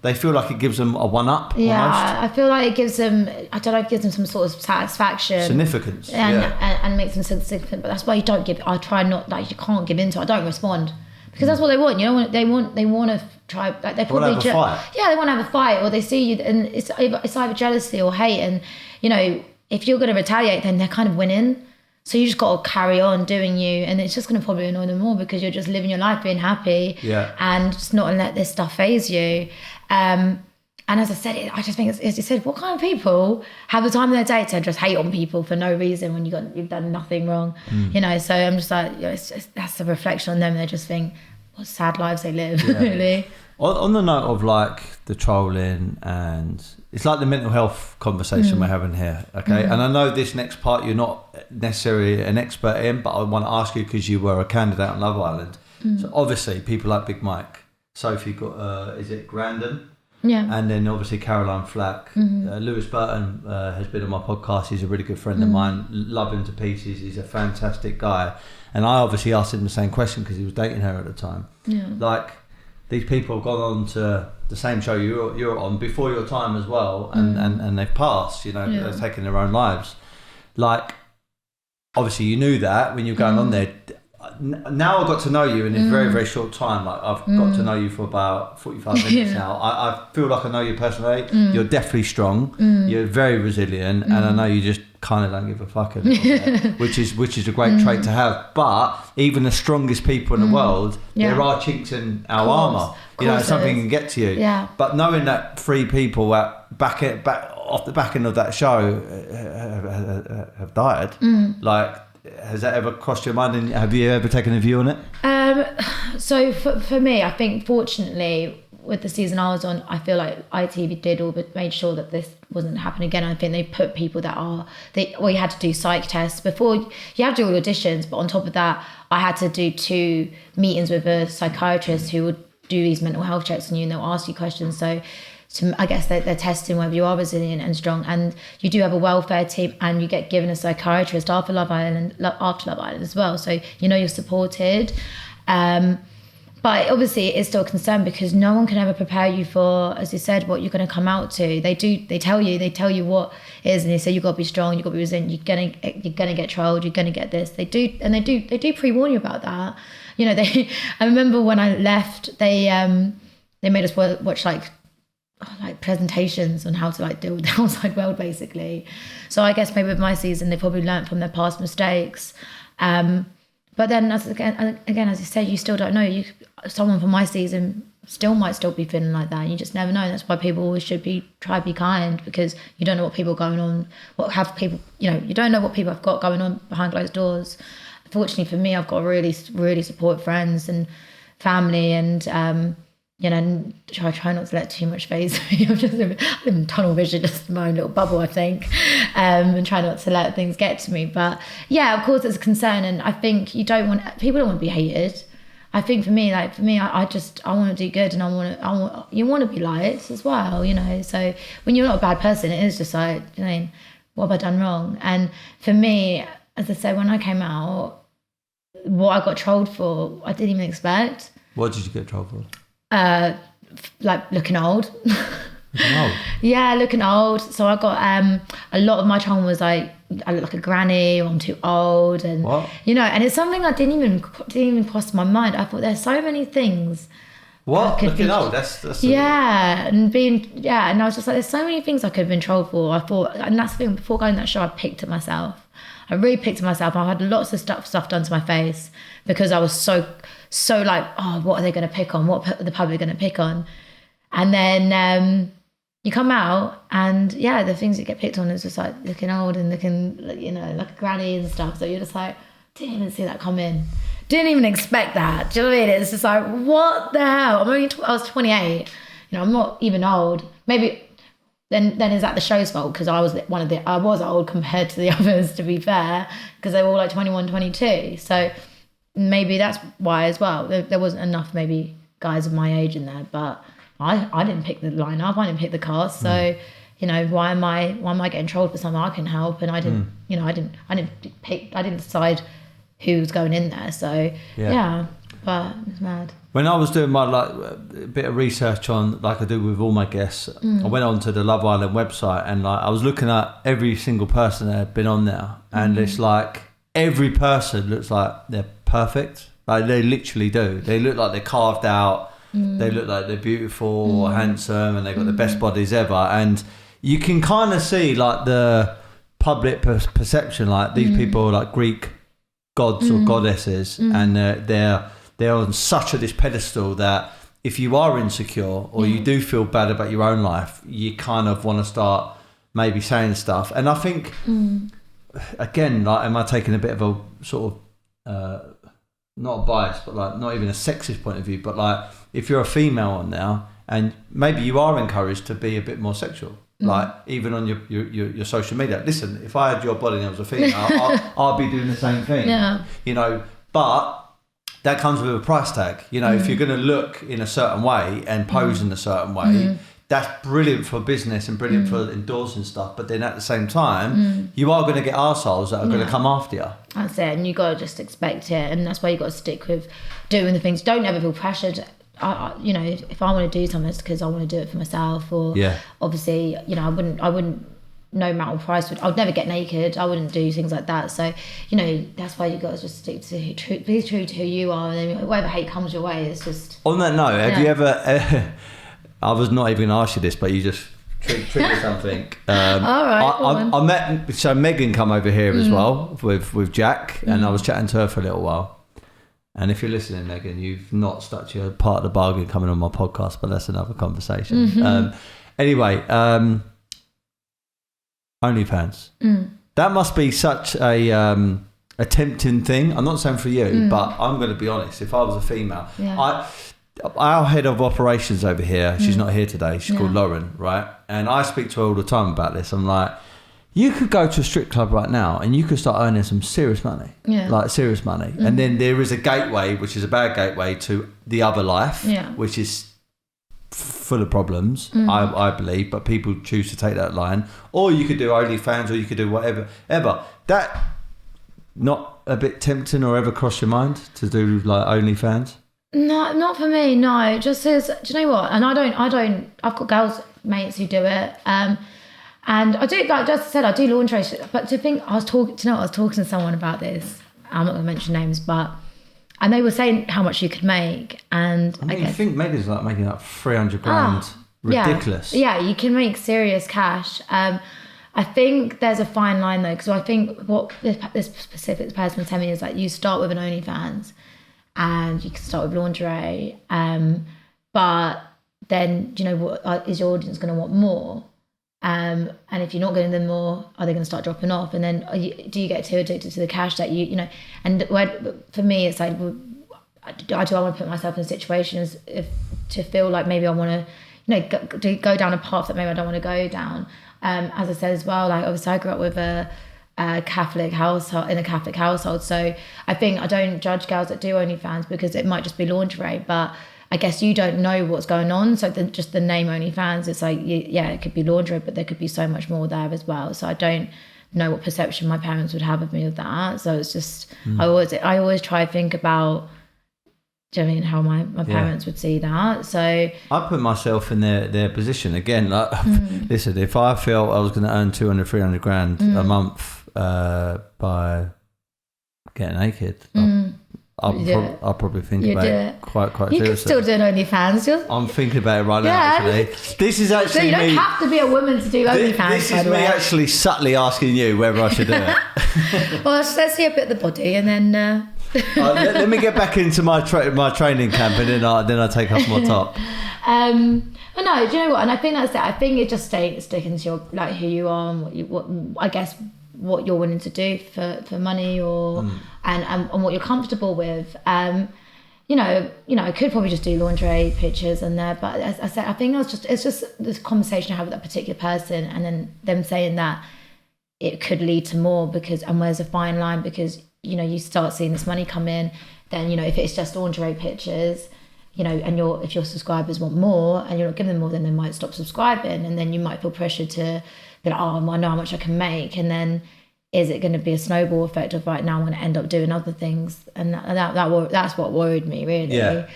they feel like it gives them a one-up almost. I feel like it gives them, I don't know, it gives them some sort of satisfaction. Significance. And makes them significant. But that's why I try not, like, you can't give into it. I don't respond. Because that's what they want. They want to try. Like, they probably want to have a fight. Yeah, they want to have a fight, or they see you, and it's either jealousy or hate. And if you're going to retaliate, then they're kind of winning. So you just got to carry on doing you, and it's just going to probably annoy them more, because you're just living your life, being happy, and just not let this stuff phase you. And as I said, I just think as you said, what kind of people have the time of their day to just hate on people for no reason when you've done nothing wrong, So I'm just like, that's a reflection on them. They just think, what sad lives they live, really. On the note of like the trolling, and it's like the mental health conversation we're having here, okay? And I know this next part you're not necessarily an expert in, but I want to ask you because you were a candidate on Love Island. So obviously people like Big Mike, Sophie got, is it Grandin? Yeah. And then obviously Caroline Flack. Lewis Burton has been on my podcast. He's a really good friend of mine. Love him to pieces. He's a fantastic guy. And I obviously asked him the same question because he was dating her at the time. Yeah. Like, these people have gone on to the same show you're on before your time as well, and they've passed, you know, they've taken their own lives. Like, obviously you knew that when you were going on there. Now I've got to know you in a very, very short time. Like, I've got to know you for about 45 minutes now. I feel like I know you personally. You're definitely strong. You're very resilient, and I know you just kind of don't give a fuck a little bit, which is a great trait to have. But even the strongest people in the world, there are chinks in our armour. You know, something can get to you. Yeah. But knowing that 3 people back off the back end of that show have died, like, has that ever crossed your mind, and have you ever taken a view on it? So for me, I think fortunately with the season I was on, I feel like ITV did all but made sure that this wasn't happening again. I think they put people that you had to do psych tests before. You have to do all auditions, but on top of that, I had to do 2 meetings with a psychiatrist who would do these mental health checks on you, and they'll ask you questions. So I guess they're testing whether you are resilient and strong. And you do have a welfare team, and you get given a psychiatrist after Love Island as well. So you know you're supported. But obviously it's still a concern because no one can ever prepare you for, as you said, what you're going to come out to. They tell you what it is, and they say you've got to be strong, you've got to be resilient, you're gonna get trolled, you're gonna get this. They do pre-warn you about that. You know, I remember when I left, they made us watch like presentations on how to like deal with the outside world, basically. So I guess maybe with my season they probably learned from their past mistakes. But then again, as you said, you still don't know. Someone from my season might still be feeling like that. You just never know. That's why people always should try to be kind, because you don't know what people are going on, you don't know what people have got going on behind closed doors. Fortunately for me, I've got really, really supportive friends and family, and try not to let too much faze me. I'm in tunnel vision, just in my own little bubble, I think, and try not to let things get to me. But yeah, of course, it's a concern, and I think people don't want to be hated. I think for me, I want to do good, and you want to be liked as well, you know. So when you're not a bad person, it is just like, you know, what have I done wrong? And for me, as I said, when I came out, what I got trolled for, I didn't even expect. What did you get trolled for? Like looking old. Looking old? Yeah, looking old. So I got a lot of my troll was like, I look like a granny, or I'm too old, and what? You know, and it's something I didn't even cross my mind. I thought there's so many things. What? Looking old? That's and I was just like, there's so many things I could have been trolled for. I thought, and that's the thing, before going to that show, I picked at myself. I really picked at myself. I had lots of stuff done to my face because I was so like, oh, what are they going to pick on? What are the public going to pick on? And then you come out, and yeah, the things that get picked on is just like looking old and looking, you know, like a granny and stuff. So you're just like, didn't even see that come in. Didn't even expect that. Do you know what I mean? It's just like, what the hell? I was 28. You know, I'm not even old. Maybe then is that the show's fault? Because I was old compared to the others, to be fair, because they were all like 21, 22. So maybe that's why as well. There wasn't enough maybe guys of my age in there, but I didn't pick the lineup. I didn't pick the cast. So, you know, why am I getting trolled for something I can help? And I didn't, you know, I didn't decide who was going in there. So yeah, but it was mad. When I was doing my a bit of research on, like I do with all my guests, I went onto the Love Island website, and like I was looking at every single person that had been on there, and it's like every person looks like they're perfect. Like they literally do. They look like they're carved out. They look like they're beautiful, handsome, and they've got the best bodies ever. And you can kind of see like the public perception, like these people are like Greek gods or goddesses, and they're on such this pedestal that if you are insecure or you do feel bad about your own life, you kind of want to start maybe saying stuff. And I think again, like, am I taking a bit of a sort of not a bias, but like not even a sexist point of view, but like if you're a female on now and maybe you are encouraged to be a bit more sexual, like even on your social media. Listen, if I had your body and I was a female, I'll be doing the same thing. Yeah. You know, but that comes with a price tag. You know, if you're going to look in a certain way and pose in a certain way, that's brilliant for business and brilliant for endorsing stuff. But then at the same time, you are going to get arseholes that are going to come after you. That's it. And you got to just expect it. And that's why you got to stick with doing the things. Don't ever feel pressured. You know, if I want to do something, it's because I want to do it for myself. Or obviously, you know, I wouldn't, no matter what price, I'd never get naked. I wouldn't do things like that. So, you know, that's why you got to just stick to, be true to who you are. And then whatever hate comes your way, it's just... On that note, have you ever... I was not even going to ask you this, but you just triggered something. All right. I met, so Megan come over here as well with Jack, and I was chatting to her for a little while. And if you're listening, Megan, you've not stuck to your part of the bargain coming on my podcast, but that's another conversation. Anyway, OnlyFans. That must be such a tempting thing. I'm not saying for you, but I'm going to be honest. If I was a female, our head of operations over here, she's not here today, she's called Lauren, right? And I speak to her all the time about this. I'm like, you could go to a strip club right now and you could start earning some serious money, like serious money. And then there is a gateway, which is a bad gateway to the other life, which is full of problems, I believe, but people choose to take that line. Or you could do OnlyFans, or you could do whatever. That not a bit tempting or ever cross your mind to do like OnlyFans? No, not for me. No, just as, do you know what? And I don't. I've got girls mates who do it, and I do, like just said, I do laundry. But I was talking to someone about this. I'm not going to mention names, and they were saying how much you could make, and I guess, think Megan's like making like 300 grand. Ridiculous. Yeah, you can make serious cash. I think there's a fine line though, because I think what this specific person was telling me is like you start with an OnlyFans. And you can start with lingerie, but then, you know, what is your audience going to want more? And if you're not getting them more, are they going to start dropping off? And then do you get too addicted to the cash that you know? And for me, it's like, I want to put myself in situations to feel like maybe I want to, you know, go down a path that maybe I don't want to go down. As I said as well, like obviously I grew up with a Catholic household, so I think I don't judge girls that do OnlyFans because it might just be lingerie, but I guess you don't know what's going on. So just the name OnlyFans, it's like, it could be lingerie, but there could be so much more there as well. So I don't know what perception my parents would have of me with that. So it's just I always try to think about, do you know what I mean, how my parents would see that. So I put myself in their position again. Like, listen, if I felt I was going to earn 200-300 grand a month by getting naked, I'll probably think about it quite seriously. You could still do an OnlyFans. I'm thinking about it right now, actually. This is actually so you don't have to be a woman to do OnlyFans. This is me actually subtly asking you whether I should do it. Well, let's see a bit of the body, and then let me get back into my training camp, and then I take off my top. But no, do you know what? And I think that's it. I think it just sticking to your, like, who you are and what you're willing to do for money, or and what you're comfortable with. You know, I could probably just do lingerie pictures and there, but as I said, I think it's just this conversation I have with that particular person, and then them saying that it could lead to more, and where's a fine line, because, you know, you start seeing this money come in, then, you know, if it's just lingerie pictures, you know, and if your subscribers want more and you're not giving them more, then they might stop subscribing, and then you might feel pressured to be like, oh, I know how much I can make, and then is it going to be a snowball effect of, right, now I'm going to end up doing other things, and that's what worried me, really. Yeah.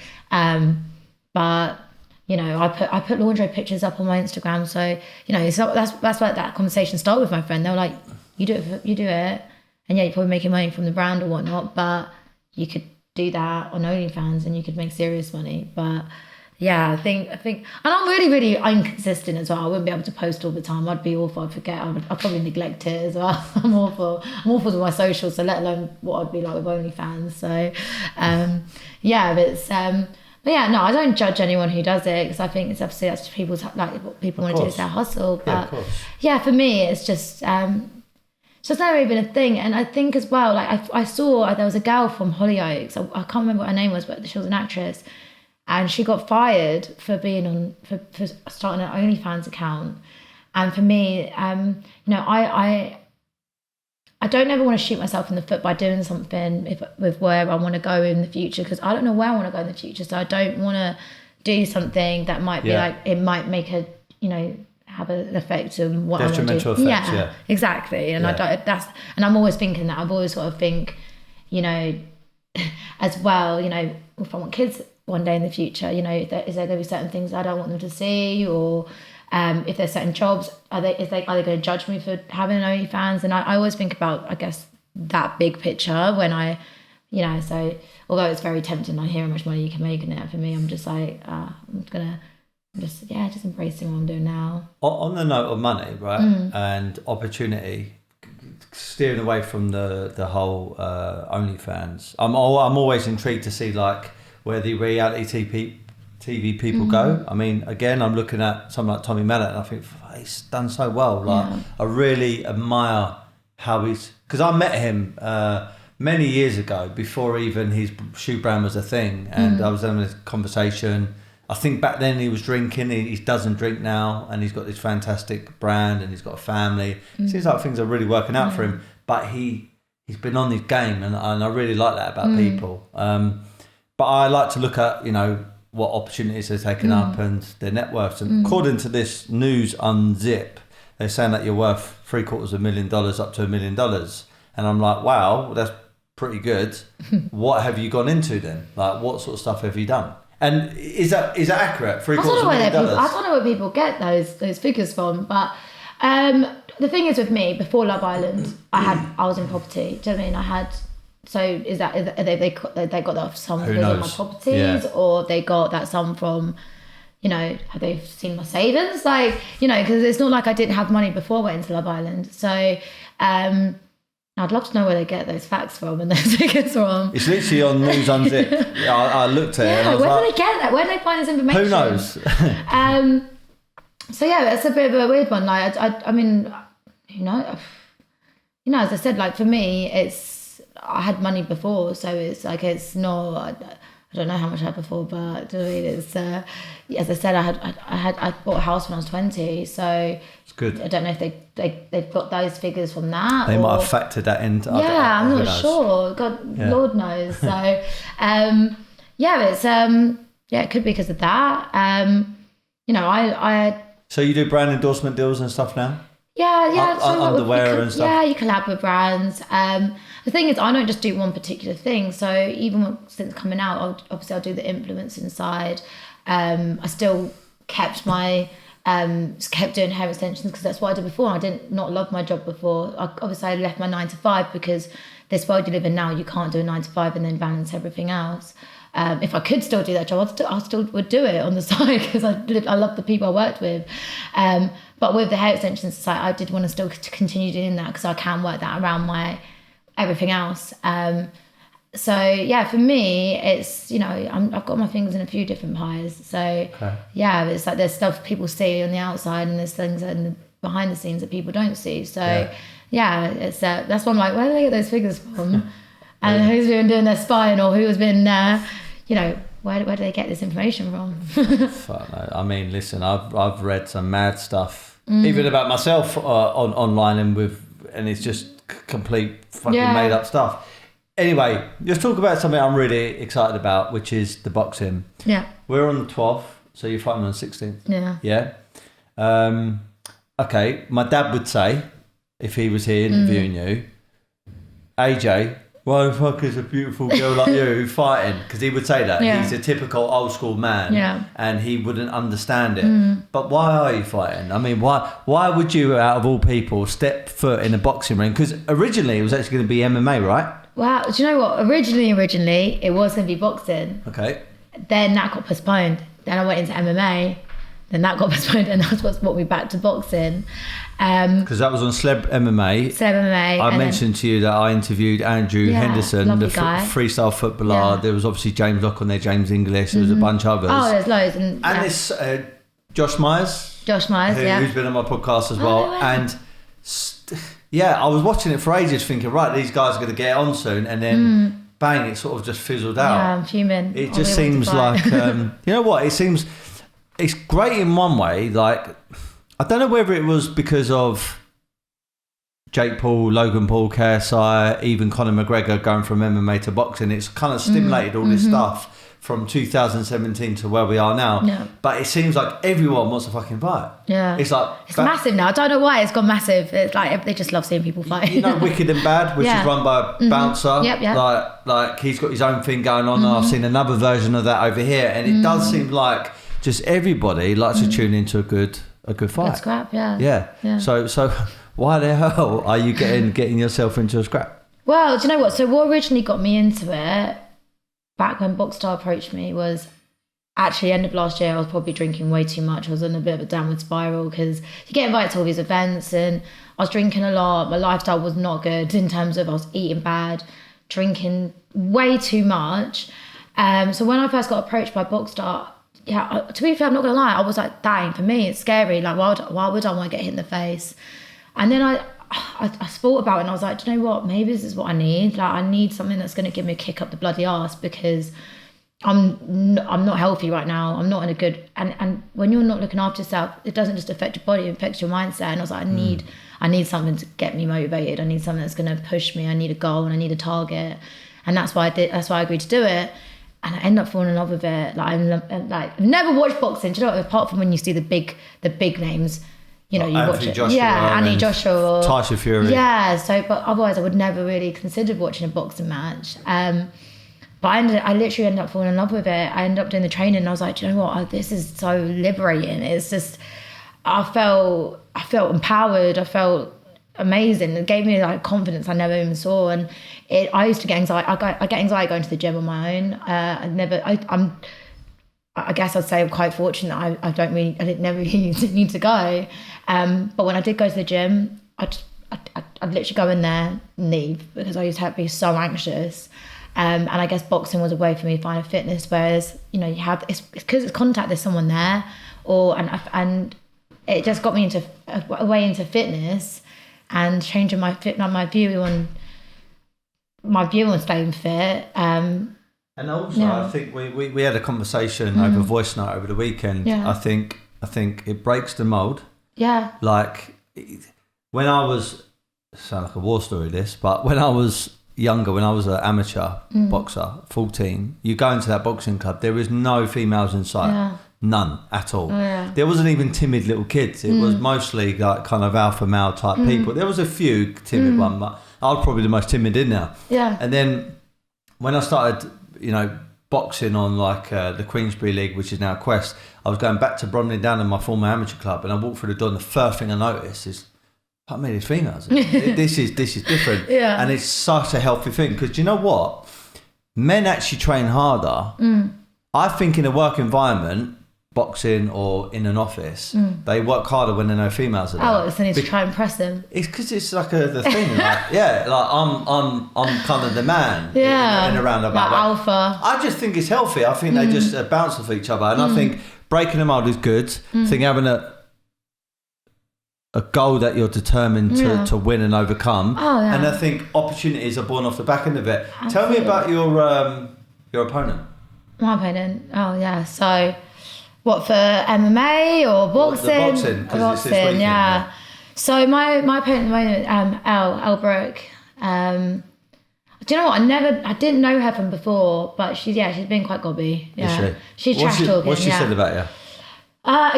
But, you know, I put lingerie pictures up on my Instagram, so, you know, that's why that conversation started with my friend. They were like, you do it, and yeah, you're probably making money from the brand or whatnot, but you could do that on OnlyFans and you could make serious money. But yeah, I think, and I'm really, really inconsistent as well. I wouldn't be able to post all the time. I'd be awful. I'd forget. I'd probably neglect it as well. I'm awful with my socials, so let alone what I'd be like with OnlyFans. So, but yeah, no, I don't judge anyone who does it, because I think it's obviously that's people's, like, what people want to do is their hustle. But yeah, for me, it's just it's just never even a thing. And I think as well, like I saw there was a girl from Hollyoaks. I can't remember what her name was, but she was an actress, and she got fired for being on for starting an OnlyFans account. And for me, I don't ever want to shoot myself in the foot by doing something with where I want to go in the future, because I don't know where I want to go in the future. So I don't want to do something that might be like, it might make have an effect on what I want to do. Detrimental effects, yeah. Exactly. And and I'm always thinking that. I've always got to think, as well, if I want kids one day in the future, is there going to be certain things I don't want them to see, or if there's certain jobs, are they going to judge me for having an OnlyFans? And I always think about, I guess, that big picture when I, so although it's very tempting, I hear how much money you can make in it. For me, I'm just like, just embracing what I'm doing now. On the note of money, right, and opportunity, steering away from the whole OnlyFans, I'm always intrigued to see like where the reality TV people go. I mean, again, I'm looking at someone like Tommy Mallet, and I think he's done so well. Like, I really admire how because I met him many years ago before even his shoe brand was a thing, and I was having this conversation. I think back then he was drinking. He doesn't drink now, and he's got this fantastic brand, and he's got a family. Seems like things are really working out for him. But he's been on his game, and I really like that about people. But I like to look at what opportunities they're taking up and their net worths. And according to this News Unzip, they're saying that you're worth $750,000 up to $1 million. And I'm like, wow, that's pretty good. What have you gone into then? Like, what sort of stuff have you done? And is that accurate? $750,000? I don't know where people get those figures from, but the thing is with me, before Love Island, I was in property. Do you know what I mean? I had. So is they got that sum from my properties, or they got that sum from, have they seen my savings? Like, because it's not like I didn't have money before I went into Love Island. So I'd love to know where they get those facts from and those figures from. It's literally on News Unzip. I looked at it. And I was where do they get that? Where do they find this information? Who knows? So yeah, it's a bit of a weird one. Like, I mean, as I said, like for me, I had money before, so it's like it's not. I don't know how much I had before, but it's as I said, I bought a house when I was 20, so it's good. I don't know if they've got those figures from that. They might have factored that into. I'm not sure. God, Lord knows. So, it could be because of that. I. So you do brand endorsement deals and stuff now? Yeah. Underwear and stuff. Yeah, you collab with brands. The thing is, I don't just do one particular thing. So even since coming out, I'll do the influencing side. I still kept doing hair extensions because that's what I did before. I did not love my job before. I left my 9 to 5 because this world you live in now, you can't do a 9 to 5 and then balance everything else. If I could still do that job, I still would do it on the side because I love the people I worked with. But with the hair extensions side, I did want to still continue doing that because I can work that around my everything else. So yeah, for me, it's I've got my fingers in a few different pies. So it's like there's stuff people see on the outside, and there's things behind the scenes that people don't see. So it's that's why I'm like, where do they get those figures from? And who's been doing their spying, or who has been where do they get this information from? Fuck no. I mean, listen, I've read some mad stuff, even about myself online, and it's just complete fucking made up stuff. Anyway, let's talk about something I'm really excited about, which is the boxing. Yeah. We're on the 12th, so you're fighting on the 16th. Yeah. Yeah. Okay, my dad would say, if he was here interviewing you, AJ, why the fuck is a beautiful girl like you fighting? Because he would say that. Yeah. He's a typical old school man, and he wouldn't understand it. But why are you fighting? I mean, why would you, out of all people, step foot in a boxing ring? Because originally it was actually going to be MMA, right? Wow, do you know what? Originally, it was going to be boxing. Okay. Then that got postponed. Then I went into MMA. Then that got postponed, and that's what's brought me back to boxing. Because that was on Celeb MMA. Celeb MMA. I mentioned to you that I interviewed Andrew Henderson, the freestyle footballer. Yeah. There was obviously James Locke on there, James English. There was a bunch of others. Oh, there's loads. And this Josh Myers. Josh Myers, who's been on my podcast as well. And I was watching it for ages thinking, right, these guys are going to get on soon. And then bang, it sort of just fizzled out. Yeah, I'm fuming. It just seems like, you know what, it's great in one way. Like, I don't know whether it was because of Jake Paul, Logan Paul, KSI, even Conor McGregor going from MMA to boxing. It's kind of stimulated all this stuff from 2017 to where we are now. Yeah. But it seems like everyone wants to fucking fight. Yeah. It's like... It's massive now. I don't know why it's gone massive. It's like they just love seeing people fight. You know Wicked and Bad, which is run by a bouncer. Yep. Like he's got his own thing going on. And I've seen another version of that over here. And it does seem like just everybody likes to tune into a good fight. Good scrap, yeah. Yeah. So why the hell are you getting yourself into a scrap? Well, do you know what? So what originally got me into it, back when Boxstar approached me, was actually end of last year. I was probably drinking way too much. I was on a bit of a downward spiral because you get invited to all these events and I was drinking a lot. My lifestyle was not good in terms of I was eating bad, drinking way too much. So when I first got approached by Boxstar, to be fair, I'm not gonna lie, I was like, dang, for me it's scary. Like, why would I want to get hit in the face? And then I thought about it and I was like, do you know what? Maybe this is what I need. Like, I need something that's going to give me a kick up the bloody arse because I'm not healthy right now. I'm not in a good... And when you're not looking after yourself, it doesn't just affect your body, it affects your mindset. And I was like, I need something to get me motivated. I need something that's going to push me. I need a goal and I need a target. And that's why I did. That's why I agreed to do it. And I ended up falling in love with it. I've never watched boxing. Do you know what? Apart from when you see the big names... You know, you watch it. Anthony Joshua. Or, Tyson Fury. Yeah, so, but otherwise I would never really considered watching a boxing match. But I literally ended up falling in love with it. I ended up doing the training and I was like, do you know what? This is so liberating. It's just, I felt empowered. I felt amazing. It gave me like confidence I never even saw. And I used to get anxiety. I get anxiety going to the gym on my own. I guess I'd say I'm quite fortunate. I didn't never really need to go. But when I did go to the gym, I'd literally go in there and leave because I used to be so anxious. And I guess boxing was a way for me to find a fitness, whereas, you know, it's because it's contact, there's someone there, and it just got me into a way into fitness and changing my view on staying fit. And also, I think we had a conversation over voice note over the weekend. Yeah. I think it breaks the mold. Yeah. Like, when I was, sound like a war story this, but when I was younger, when I was an amateur boxer, 14, you go into that boxing club, there was no females in sight. Yeah. None at all. Oh, yeah. There wasn't even timid little kids. It was mostly like kind of alpha male type people. There was a few timid ones, but I was probably the most timid in there. Yeah. And then when I started, you know, boxing on like the Queensberry League, which is now Quest, I was going back to Bromley Down in my former amateur club, and I walked through the door, and the first thing I noticed is, fuck me, there's females. This is different. Yeah. And it's such a healthy thing, because do you know what? Men actually train harder. I think in a work environment, boxing or in an office, they work harder when there are no females are there. Oh, so they need to try and impress them. It's because it's like the thing, like, I'm kind of the man in a roundabout like way. Alpha. I just think it's healthy. I think they just bounce off each other, and I think breaking the mold is good. I think having a goal that you're determined to win and overcome. Oh, yeah. And I think opportunities are born off the back end of it. Absolutely. Tell me about your opponent. My opponent? Oh, yeah. So, what, for MMA or boxing? The boxing, because it's this weekend. Yeah. So my opponent at the moment, Elle Brooke. Do you know what? I didn't know her from before, but she's been quite gobby. Yeah. Is she? She's trash talking. What's she said about you?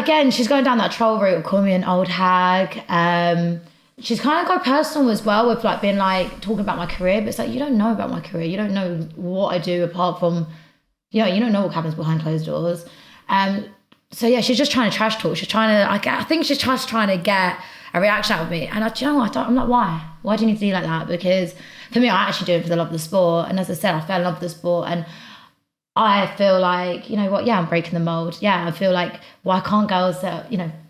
Again, she's going down that troll route of calling me an old hag. She's kind of got personal as well with like being like talking about my career, but it's like, you don't know about my career. You don't know what I do apart from, you don't know what happens behind closed doors. So yeah, she's just trying to trash talk. She's trying to, I think she's just trying to get a reaction out of me. And do you know what? I'm like, why? Why do you need to do like that? Because for me, I actually do it for the love of the sport. And as I said, I fell in love with the sport. And I feel like, you know what? Yeah, I'm breaking the mold. Yeah, I feel like, why can't girls,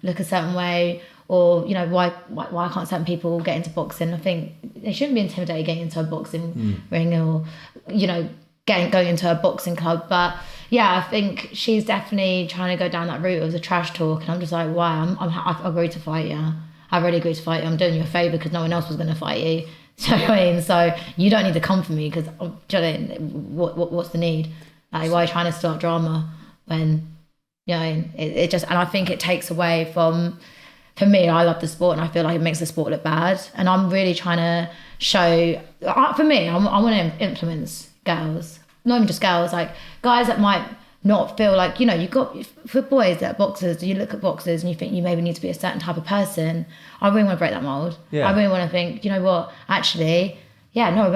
look a certain way? Or, why can't certain people get into boxing? I think they shouldn't be intimidated getting into a boxing ring or, going into a boxing club. But yeah, I think she's definitely trying to go down that route of the trash talk. And I'm just like, why? I've agreed to fight, yeah. I've already agreed to fight you. I'm doing you a favour because no one else was going to fight you. So, I mean, so you don't need to come for me because, do you know what's the need? Like, why are you trying to start drama when, you know, it just, and I think it takes away from, for me, I love the sport and I feel like it makes the sport look bad. And I'm really trying to show, for me, I want to influence girls, not even just girls, like guys that might not feel like, you know, you've got, for boys that are boxers, you look at boxers and you think you maybe need to be a certain type of person. I really want to break that mold. Yeah. I really want to think, you know what, actually, yeah, no,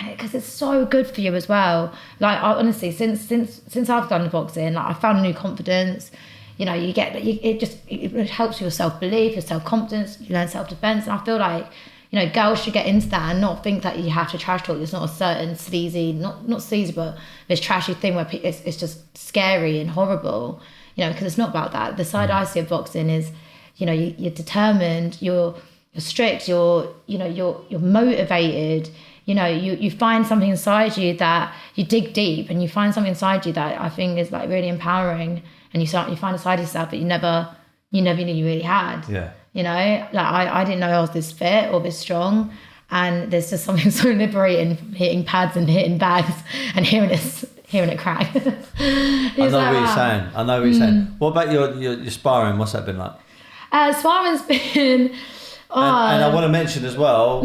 because it's so good for you as well. Like, I, honestly, since I've done boxing, like, I found a new confidence. You know, it helps your self-belief, your self-confidence, you learn self-defense. And I feel like, you know, girls should get into that and not think that you have to trash talk. There's not a certain sleazy, not sleazy, but this trashy thing where it's just scary and horrible, you know, because it's not about that. The side I see of boxing is, you know, you're determined, you're strict, you're motivated. You know, you find something inside you that you dig deep, and you find something inside you that I think is like really empowering, and you find a side of yourself that you never knew you really had. Yeah. You know, like I didn't know I was this fit or this strong, and there's just something so liberating from hitting pads and hitting bags and hearing it crack. I know what you're saying. I know what you're saying. What about your sparring? What's that been like? Sparring's been. And I want to mention as well,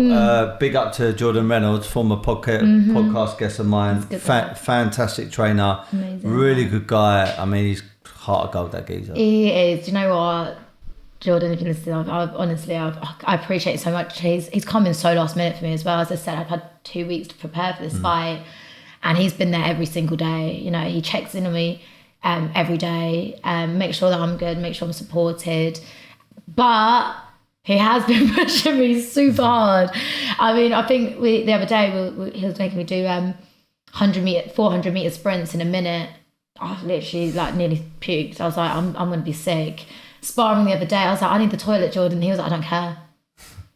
big up to Jordan Reynolds, former podcast guest of mine, fantastic trainer, amazing. Really good guy. I mean, he's heart of gold, that geezer. He is. Do you know what, Jordan, if you listen, I appreciate it so much. He's come in so last minute for me as well. As I said, I've had 2 weeks to prepare for this fight, and he's been there every single day. You know, he checks in on me every day, make sure that I'm good, make sure I'm supported. But he has been pushing me super hard. I mean, I think the other day he was making me do 400 meter sprints in a minute. I literally like nearly puked. I was like, I'm going to be sick. Sparring the other day, I was like, I need the toilet, Jordan. He was like, I don't care.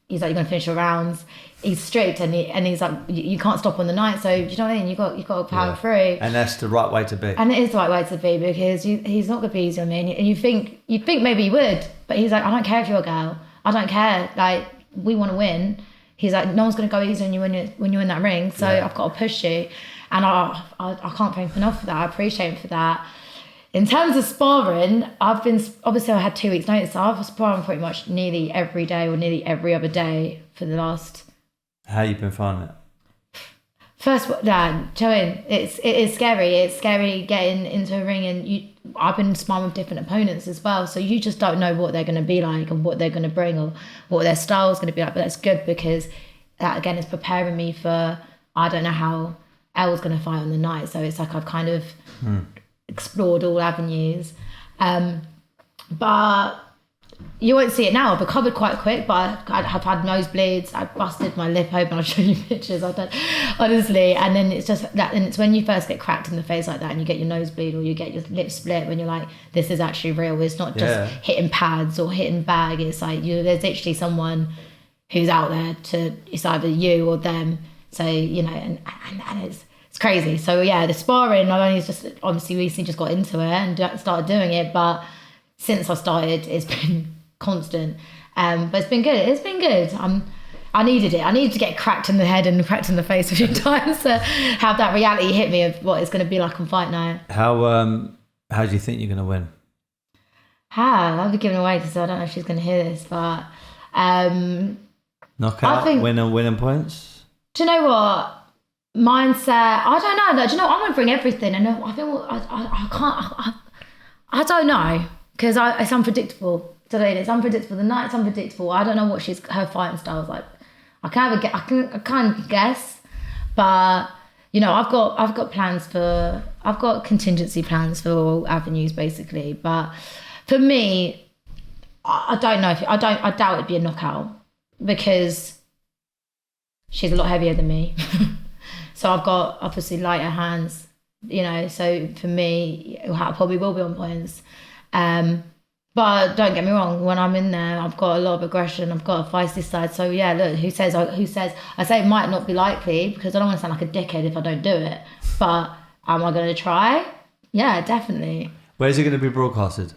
He's like, you're going to finish your rounds. He's strict, and he's like, you can't stop on the night. So, you know what I mean? You've got to power through. And that's the right way to be. And it is the right way to be, because he's not going to be easy on me. And you think maybe he would, but he's like, I don't care if you're a girl. I don't care. Like, we want to win. He's like, no one's going to go easy on you when you're in that ring. So I've got to push you. And I can't thank him enough for that. I appreciate him for that. In terms of sparring, obviously I had 2 weeks notice. So I've sparring pretty much nearly every day or nearly every other day for the last. How you been finding it? First, Joanne, it is scary. It's scary getting into a ring, and I've been sparring with different opponents as well. So you just don't know what they're going to be like and what they're going to bring or what their style is going to be like. But that's good, because that again is preparing me for, I don't know how Elle's going to fight on the night. So it's like I've kind of explored all avenues. But you won't see it now. I've recovered quite quick, but I've had nosebleeds. I busted my lip open. I'll show you pictures. I don't, honestly. And then it's just that, and it's when you first get cracked in the face like that, and you get your nosebleed or you get your lip split, when you're like, this is actually real. It's not just hitting pads or hitting bag. It's like there's literally someone who's out there it's either you or them. So, you know, and it's crazy. So yeah, the sparring, I've only just obviously recently just got into it and started doing it, but since I started, it's been constant. But it's been good. It's been good. I needed it. I needed to get cracked in the head and cracked in the face a few times to have that reality hit me of what it's going to be like on fight night. How do you think you're going to win? I'll be giving away because I don't know if she's going to hear this, but knockout, winning points. Do you know what? Mindset. I don't know. Do you know? I'm going to bring everything, and I think I can't. I don't know. Because it's unpredictable. Today it's unpredictable. The night's unpredictable. I don't know what her fighting style is like. I can't guess, but you know, I've got contingency plans for all avenues basically. But for me, I don't know I doubt it'd be a knockout, because she's a lot heavier than me. So I've got obviously lighter hands, you know. So for me, I probably will be on points. But don't get me wrong, when I'm in there, I've got a lot of aggression, I've got a feisty side. So yeah, look, who says I say it might not be likely, because I don't want to sound like a dickhead if I don't do it. But am I going to try? Yeah, definitely. Where's it going to be broadcasted?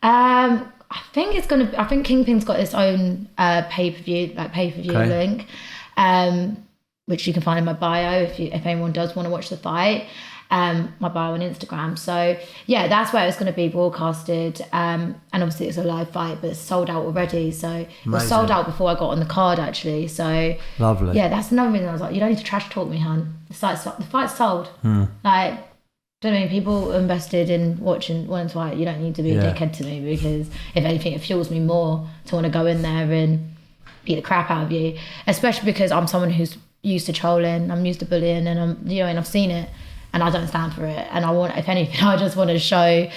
I I think Kingpin's got its own pay-per-view link, which you can find in my bio if anyone does want to watch the fight. My bio on Instagram. So yeah, that's where it's going to be broadcasted. And obviously it's a live fight, but it's sold out already. So it was sold out before I got on the card actually. So lovely. Yeah, that's another reason I was like, you don't need to trash talk me, hun. The fight's sold. Like, do you know what I mean? People invested in wanting to fight. You don't need to be a dickhead to me, because if anything, it fuels me more to want to go in there and beat the crap out of you. Especially because I'm someone who's used to trolling, I'm used to bullying, and and I've seen it, and I don't stand for it. And I want, if anything, I just want to show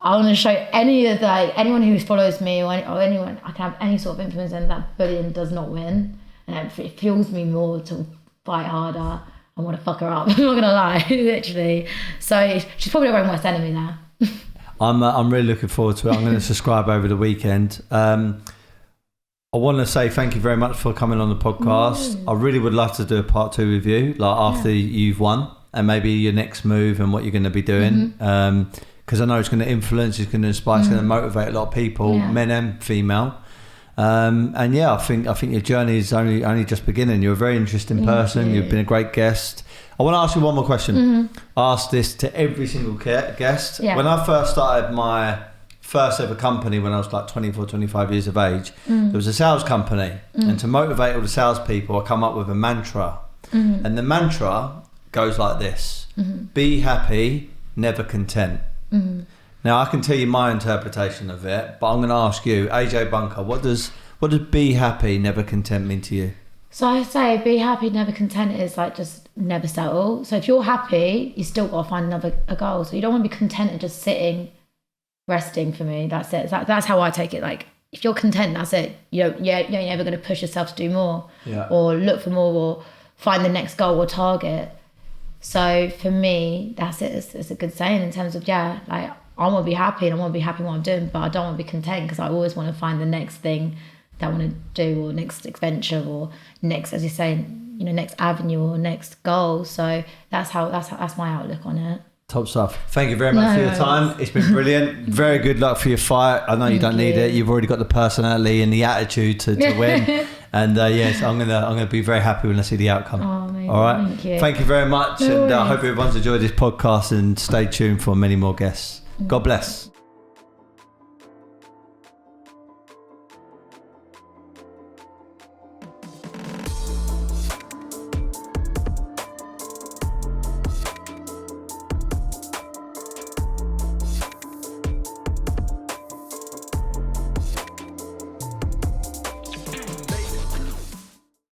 anyone who follows me or anyone, I can have any sort of influence, and that bullying does not win, and it fuels me more to fight harder. I want to fuck her up. I'm not gonna lie, literally. So she's probably our own worst enemy now. I'm really looking forward to it. I'm going to subscribe over the weekend. I want to say thank you very much for coming on the podcast. I really would love to do a part 2 with you, like after you've won, and maybe your next move and what you're going to be doing. Because I know it's going to influence, it's going to inspire, it's going to motivate a lot of people, men and female. And yeah, I think your journey is only just beginning. You're a very interesting person. You've been a great guest. I want to ask you one more question. I ask this to every single guest. When I first started my first ever company, when I was like 24, 25 years of age, there was a sales company. And to motivate all the salespeople, I come up with a mantra. And the mantra goes like this: be happy, never content. Now I can tell you my interpretation of it, but I'm going to ask you, AJ Bunker, what does be happy, never content mean to you? So I say be happy, never content is like just never settle. So if you're happy, you still got to find a goal. So you don't want to be content and just sitting, resting. For me, that's it. That's how I take it. Like if you're content, that's it. You're never going to push yourself to do more, or look for more, or find the next goal or target. So for me, that's it. It's a good saying in terms of like, I want to be happy, and I want to be happy in what I'm doing, but I don't want to be content, because I always want to find the next thing that I want to do, or next adventure, or next, as you say, next avenue or next goal. So that's my outlook on it. Top stuff. Thank you very much for your time. It's been brilliant. Very good luck for your fight. I know you don't need it. You've already got the personality and the attitude to win. And yes, I'm gonna be very happy when I see the outcome. Oh, amazing. All right. Thank you very much, and I hope everyone's enjoyed this podcast, and stay tuned for many more guests. God bless.